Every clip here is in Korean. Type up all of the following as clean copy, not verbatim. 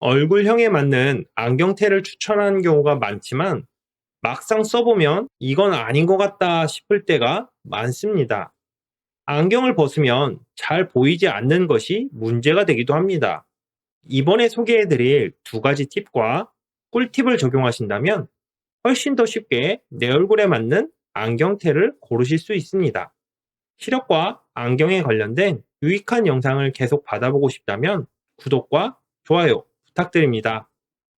얼굴형에 맞는 안경테를 추천하는 경우가 많지만 막상 써보면 이건 아닌 것 같다 싶을 때가 많습니다. 안경을 벗으면 잘 보이지 않는 것이 문제가 되기도 합니다. 이번에 소개해드릴 두 가지 팁과 꿀팁을 적용하신다면 훨씬 더 쉽게 내 얼굴에 맞는 안경테를 고르실 수 있습니다. 시력과 안경에 관련된 유익한 영상을 계속 받아보고 싶다면 구독과 좋아요 부탁드립니다.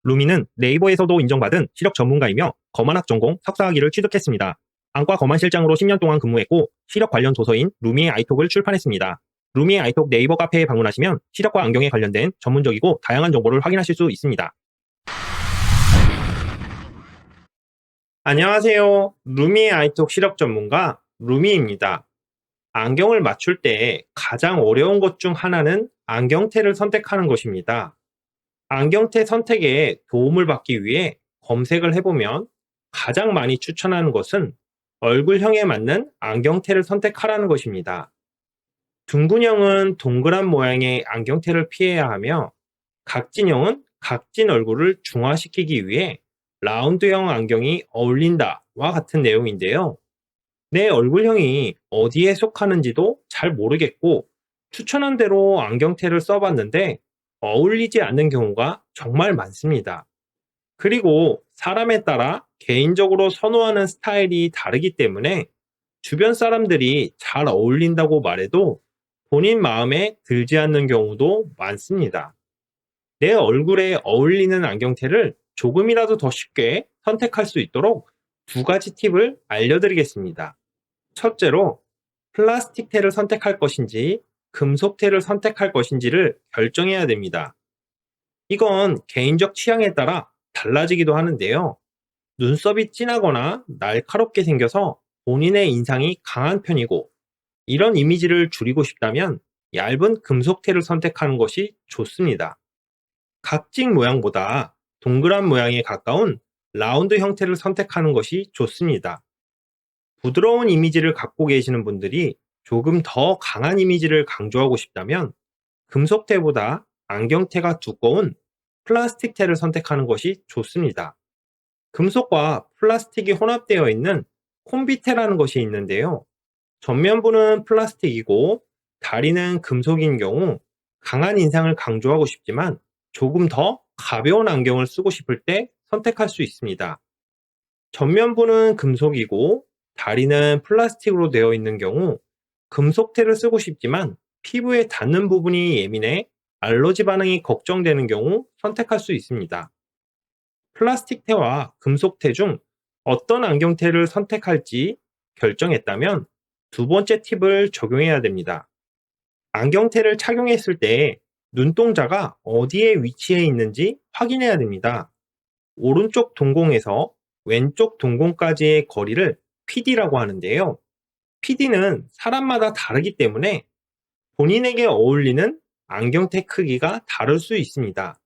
루미는 네이버에서도 인정받은 시력 전문가이며 검안학 전공 석사학위를 취득했습니다. 안과 검안실장으로 10년 동안 근무했고 시력 관련 도서인 루미의 아이톡을 출판했습니다. 루미의 아이톡 네이버 카페에 방문하시면 시력과 안경에 관련된 전문적이고 다양한 정보를 확인하실 수 있습니다. 안녕하세요. 루미의 아이톡 시력 전문가 루미입니다. 안경을 맞출 때 가장 어려운 것 중 하나는 안경테를 선택하는 것입니다. 안경테 선택에 도움을 받기 위해 검색을 해보면 가장 많이 추천하는 것은 얼굴형에 맞는 안경테를 선택하라는 것입니다. 둥근형은 동그란 모양의 안경테를 피해야 하며 각진형은 각진 얼굴을 중화시키기 위해 라운드형 안경이 어울린다와 같은 내용인데요. 내 얼굴형이 어디에 속하는지도 잘 모르겠고 추천한 대로 안경테를 써봤는데 어울리지 않는 경우가 정말 많습니다. 그리고 사람에 따라 개인적으로 선호하는 스타일이 다르기 때문에 주변 사람들이 잘 어울린다고 말해도 본인 마음에 들지 않는 경우도 많습니다. 내 얼굴에 어울리는 안경테를 조금이라도 더 쉽게 선택할 수 있도록 두 가지 팁을 알려드리겠습니다. 첫째로 플라스틱 테를 선택할 것인지 금속 테를 선택할 것인지를 결정해야 됩니다. 이건 개인적 취향에 따라 달라지기도 하는데요. 눈썹이 진하거나 날카롭게 생겨서 본인의 인상이 강한 편이고 이런 이미지를 줄이고 싶다면 얇은 금속 테를 선택하는 것이 좋습니다. 각진 모양보다 동그란 모양에 가까운 라운드 형태를 선택하는 것이 좋습니다. 부드러운 이미지를 갖고 계시는 분들이 조금 더 강한 이미지를 강조하고 싶다면 금속테보다 안경테가 두꺼운 플라스틱테를 선택하는 것이 좋습니다. 금속과 플라스틱이 혼합되어 있는 콤비테라는 것이 있는데요. 전면부는 플라스틱이고 다리는 금속인 경우 강한 인상을 강조하고 싶지만 조금 더 가벼운 안경을 쓰고 싶을 때 선택할 수 있습니다. 전면부는 금속이고 다리는 플라스틱으로 되어 있는 경우 금속테를 쓰고 싶지만 피부에 닿는 부분이 예민해 알러지 반응이 걱정되는 경우 선택할 수 있습니다. 플라스틱테와 금속테 중 어떤 안경테를 선택할지 결정했다면 두 번째 팁을 적용해야 됩니다. 안경테를 착용했을 때 눈동자가 어디에 위치해 있는지 확인해야 됩니다. 오른쪽 동공에서 왼쪽 동공까지의 거리를 PD라고 하는데요. PD는 사람마다 다르기 때문에 본인에게 어울리는 안경테 크기가 다를 수 있습니다.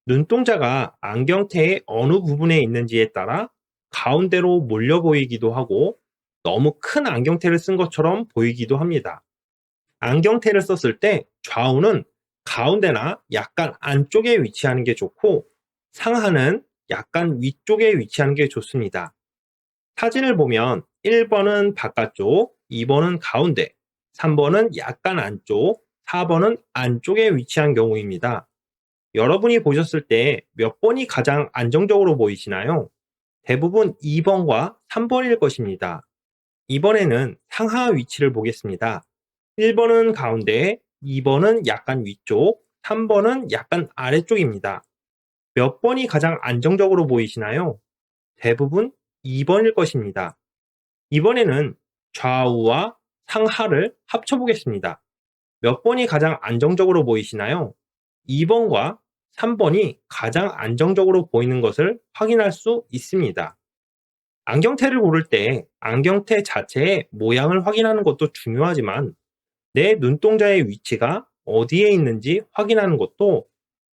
눈동자가 안경테의 어느 부분에 있는지에 따라 가운데로 몰려 보이기도 하고 너무 큰 안경테를 쓴 것처럼 보이기도 합니다. 안경테를 썼을 때 좌우는 가운데나 약간 안쪽에 위치하는 게 좋고 상하는 약간 위쪽에 위치하는 게 좋습니다. 사진을 보면 1번은 바깥쪽, 2번은 가운데, 3번은 약간 안쪽, 4번은 안쪽에 위치한 경우입니다. 여러분이 보셨을 때 몇 번이 가장 안정적으로 보이시나요? 대부분 2번과 3번일 것입니다. 이번에는 상하 위치를 보겠습니다. 1번은 가운데, 2번은 약간 위쪽, 3번은 약간 아래쪽입니다. 몇 번이 가장 안정적으로 보이시나요? 대부분 2번일 것입니다. 이번에는 좌우와 상하를 합쳐보겠습니다. 몇 번이 가장 안정적으로 보이시나요? 2번과 3번이 가장 안정적으로 보이는 것을 확인할 수 있습니다. 안경테를 고를 때 안경테 자체의 모양을 확인하는 것도 중요하지만 내 눈동자의 위치가 어디에 있는지 확인하는 것도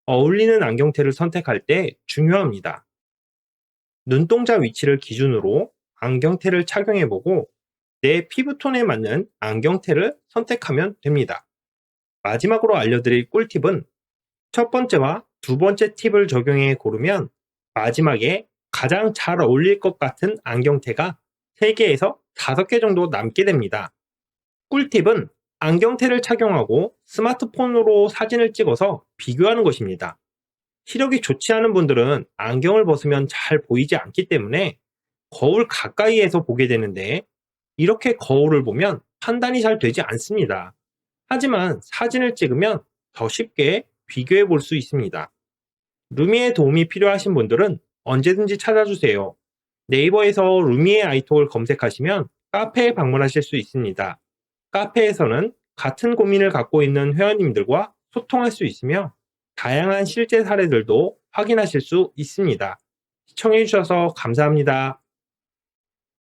어울리는 안경테를 선택할 때 중요합니다. 눈동자 위치를 기준으로 안경테를 착용해보고 내 피부톤에 맞는 안경테를 선택하면 됩니다. 마지막으로 알려드릴 꿀팁은 첫 번째와 두 번째 팁을 적용해 고르면 마지막에 가장 잘 어울릴 것 같은 안경테가 3개에서 5개 정도 남게 됩니다. 꿀팁은 안경테를 착용하고 스마트폰으로 사진을 찍어서 비교하는 것입니다. 시력이 좋지 않은 분들은 안경을 벗으면 잘 보이지 않기 때문에 거울 가까이에서 보게 되는데, 이렇게 거울을 보면 판단이 잘 되지 않습니다. 하지만 사진을 찍으면 더 쉽게 비교해 볼 수 있습니다. 루미의 도움이 필요하신 분들은 언제든지 찾아주세요. 네이버에서 루미의 아이톡을 검색하시면 카페에 방문하실 수 있습니다. 카페에서는 같은 고민을 갖고 있는 회원님들과 소통할 수 있으며 다양한 실제 사례들도 확인하실 수 있습니다. 시청해주셔서 감사합니다.